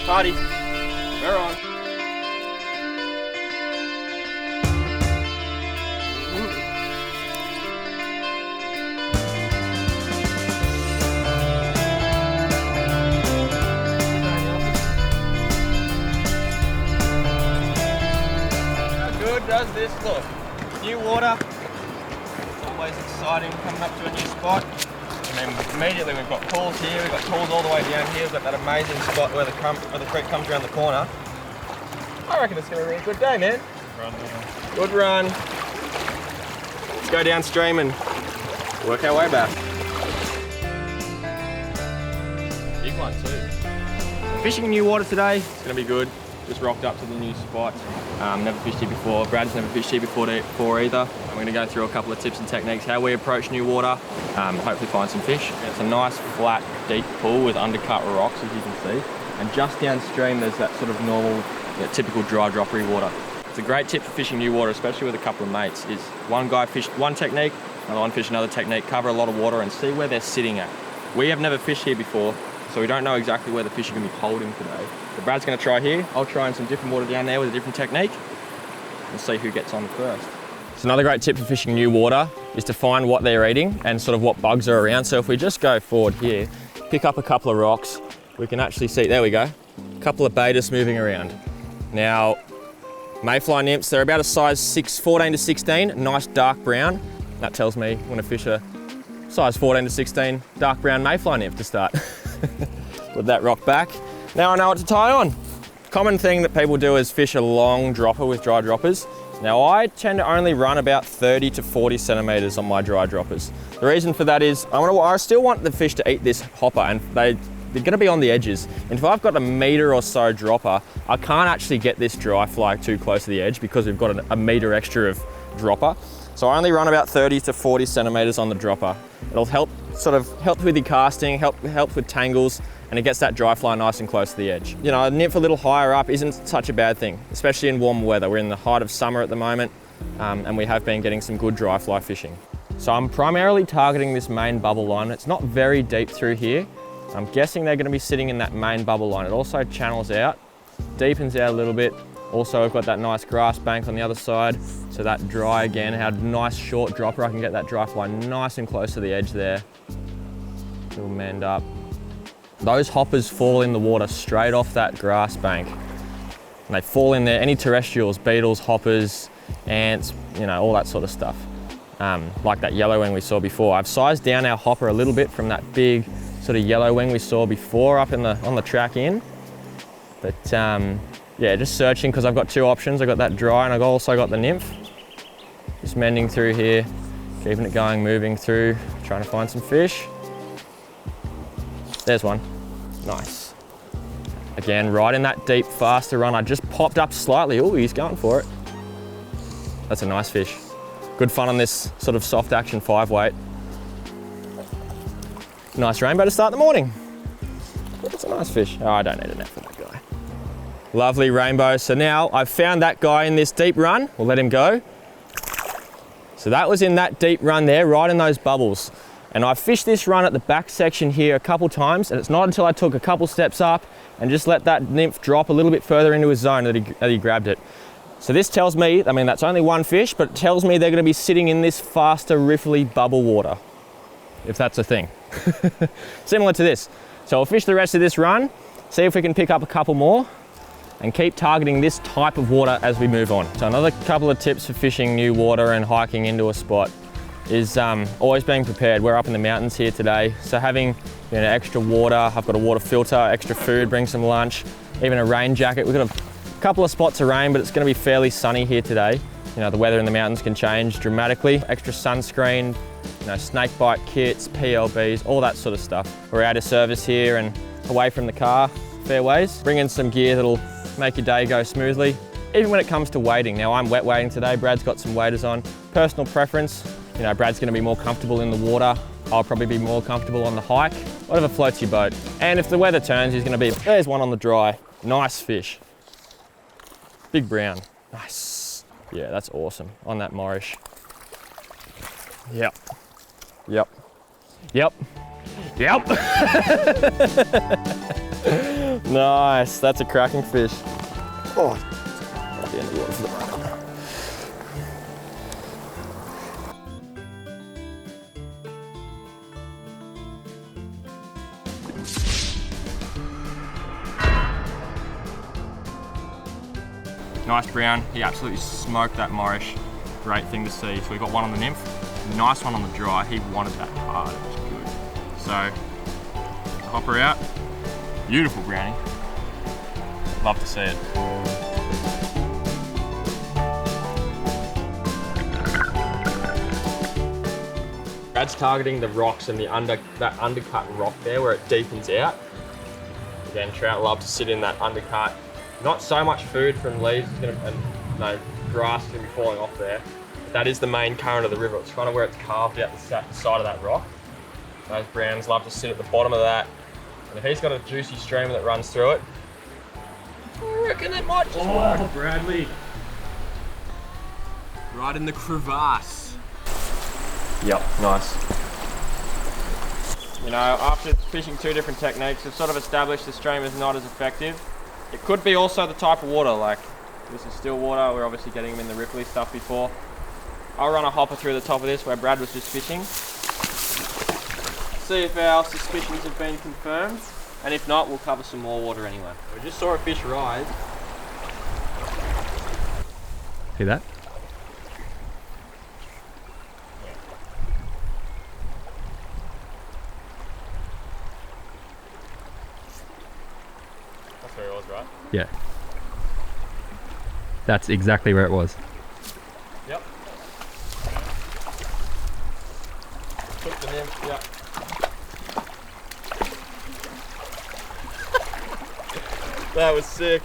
Party. We're on. How good does this look? New water. It's always exciting coming up to a new spot. And then immediately we've got pools here, we've got pools all the way down here, we've got that amazing spot where the creek comes around the corner. I reckon it's going to be a really good day, man. Good run. Let's go downstream and work our way back. Big one too. Fishing in new water today, it's going to be good. Just rocked up to the new spot. Never fished here before. Brad's never fished here before either. I'm going to go through a couple of tips and techniques, how we approach new water, hopefully find some fish. It's a nice, flat, deep pool with undercut rocks, as you can see. And just downstream, there's that sort of normal, typical dry droppery water. It's a great tip for fishing new water, especially with a couple of mates, is one guy fish one technique, another one fish another technique, cover a lot of water and see where they're sitting at. We have never fished here before, so we don't know exactly where the fish are going to be holding today. So Brad's going to try here. I'll try in some different water down there with a different technique. We'll see who gets on first. So another great tip for fishing new water is to find what they're eating and sort of what bugs are around. So if we just go forward here, pick up a couple of rocks, we can actually see, there we go, a couple of betas moving around. Now, mayfly nymphs, they're about a size 14 to 16, nice dark brown. That tells me when to fish a size 14 to 16 dark brown mayfly nymph to start. Put that rock back. Now I know what to tie on. Common thing that people do is fish a long dropper with dry droppers. Now I tend to only run about 30 to 40 centimeters on my dry droppers. The reason for that is I still want the fish to eat this hopper, and they're going to be on the edges. And if I've got a meter or so dropper, I can't actually get this dry fly too close to the edge because we've got a meter extra of dropper. So I only run about 30 to 40 centimeters on the dropper. It'll help with your casting, help with tangles, and it gets that dry fly nice and close to the edge. You know, a nymph a little higher up isn't such a bad thing, especially in warmer weather. We're in the height of summer at the moment, and we have been getting some good dry fly fishing. So I'm primarily targeting this main bubble line. It's not very deep through here. I'm guessing they're going to be sitting in that main bubble line. It also channels out, deepens out a little bit. Also, I've got that nice grass bank on the other side, so that dry again, how nice short dropper. I can get that dry fly nice and close to the edge there. It'll mend up. Those hoppers fall in the water straight off that grass bank. And they fall in there, any terrestrials, beetles, hoppers, ants, you know, all that sort of stuff. Like that yellow wing we saw before. I've sized down our hopper a little bit from that big sort of yellow wing we saw before up on the track in. But yeah, just searching because I've got two options. I've got that dry and I've also got the nymph. Just mending through here, keeping it going, moving through, trying to find some fish. There's one, nice. Again, right in that deep, faster run. I just popped up slightly. Oh, he's going for it. That's a nice fish. Good fun on this sort of soft action 5-weight. Nice rainbow to start the morning. That's a nice fish. Oh, I don't need a net for that guy. Lovely rainbow. So now I've found that guy in this deep run. We'll let him go. So that was in that deep run there, right in those bubbles. And I fished this run at the back section here a couple times, and it's not until I took a couple steps up and just let that nymph drop a little bit further into his zone that he grabbed it. So this tells me, I mean, that's only one fish, but it tells me they're going to be sitting in this faster, riffly bubble water, if that's a thing. Similar to this. So I'll fish the rest of this run, see if we can pick up a couple more, and keep targeting this type of water as we move on. So another couple of tips for fishing new water and hiking into a spot is always being prepared. We're up in the mountains here today, so having extra water, I've got a water filter, extra food, bring some lunch, even a rain jacket. We've got a couple of spots of rain, but it's going to be fairly sunny here today. You know, the weather in the mountains can change dramatically. Extra sunscreen, snake bite kits, PLBs, all that sort of stuff. We're out of service here and away from the car, fair ways. Bring in some gear that'll make your day go smoothly. Even when it comes to wading. Now I'm wet wading today, Brad's got some waders on. Personal preference, Brad's gonna be more comfortable in the water. I'll probably be more comfortable on the hike. Whatever floats your boat. And if the weather turns, he's gonna be, there's one on the dry. Nice fish. Big brown, nice. Yeah, that's awesome, on that Morish. Yep, yep, yep, yep. Nice, that's a cracking fish. Oh, at the end of the water for the run. Nice brown, he absolutely smoked that Morish. Great thing to see. So we got one on the nymph, nice one on the dry. He wanted that hard, it was good. So, hop her out. Beautiful brownie. Love to see it. Brad's targeting the rocks and that undercut rock there where it deepens out. Again, trout love to sit in that undercut. Not so much food from leaves and grass is going to be falling off there. But that is the main current of the river. It's kind of where it's carved out the side of that rock. Those browns love to sit at the bottom of that. And if he's got a juicy stream that runs through it, I reckon it might just work. Oh, Bradley. Right in the crevasse. Yep, nice. You know, after fishing two different techniques, we've sort of established the stream is not as effective. It could be also the type of water, like this is still water. We're obviously getting them in the ripply stuff before. I'll run a hopper through the top of this where Brad was just fishing. See if our suspicions have been confirmed. And if not, we'll cover some more water anyway. We just saw a fish rise. See that? That's where it was, right? Yeah. That's exactly where it was. Yep. Took the nymph, yep. That was sick.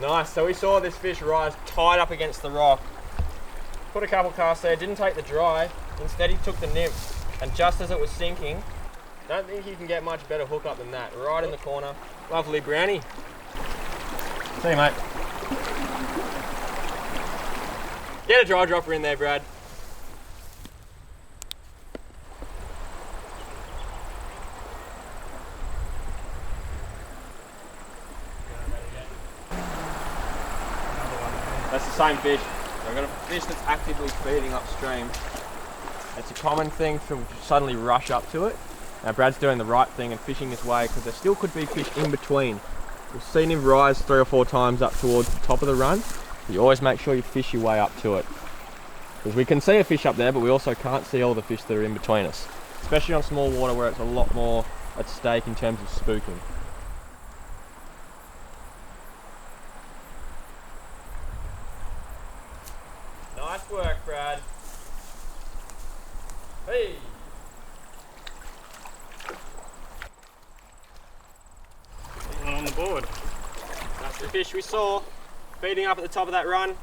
Nice, so we saw this fish rise tied up against the rock. Put a couple casts there, didn't take the dry. Instead he took the nymph, and just as it was sinking, don't think you can get much better hook up than that. Right in the corner. Lovely brownie. See you, mate. Get a dry dropper in there, Brad. That's the same fish. We've got a fish that's actively feeding upstream. It's a common thing to suddenly rush up to it. Now Brad's doing the right thing and fishing his way because there still could be fish in between. We've seen him rise 3 or 4 times up towards the top of the run. You always make sure you fish your way up to it. Because we can see a fish up there, but we also can't see all the fish that are in between us. Especially on small water where it's a lot more at stake in terms of spooking. Nice work, Brad. Hey! One on the board. That's the fish we saw, feeding up at the top of that run.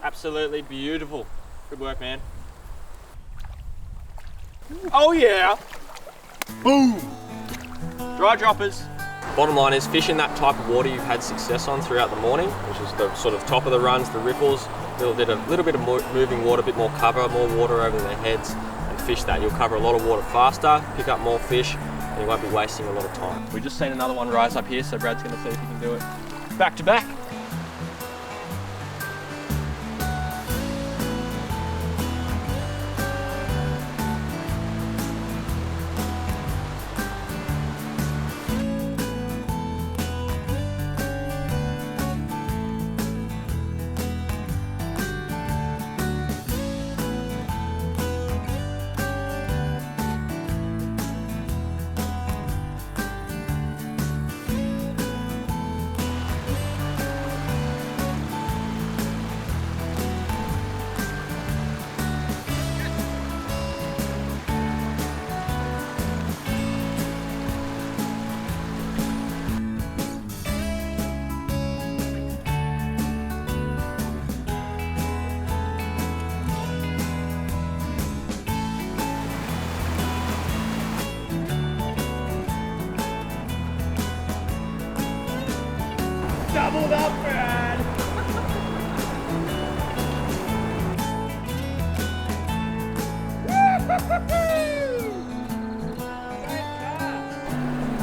Absolutely beautiful. Good work, man. Oh yeah! Boom! Dry droppers. Bottom line is, fish in that type of water you've had success on throughout the morning, which is the sort of top of the runs, the ripples, a little bit of moving water, a bit more cover, more water over their heads, and fish that. You'll cover a lot of water faster, pick up more fish, and you won't be wasting a lot of time. We've just seen another one rise up here, so Brad's going to see if he can do it back to back. Doubled up, Brad!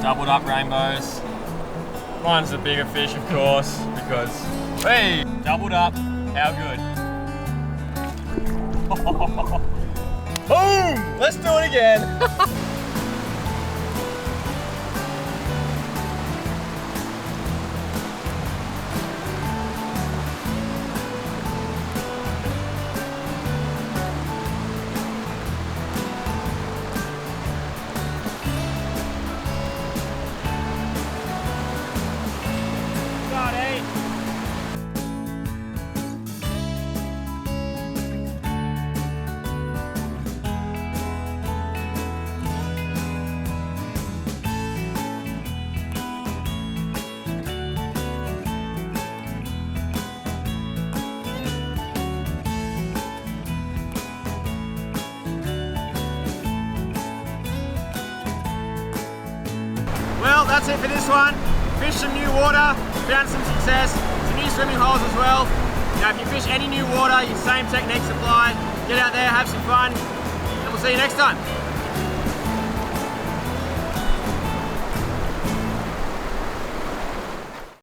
Doubled up rainbows. Mine's the bigger fish, of course, because, hey, doubled up. How good. Boom! Let's do it again. Well, that's it for this one. Fished some new water, found some success, some new swimming holes as well. Now if you fish any new water, your same techniques apply. Get out there, have some fun, and we'll see you next time.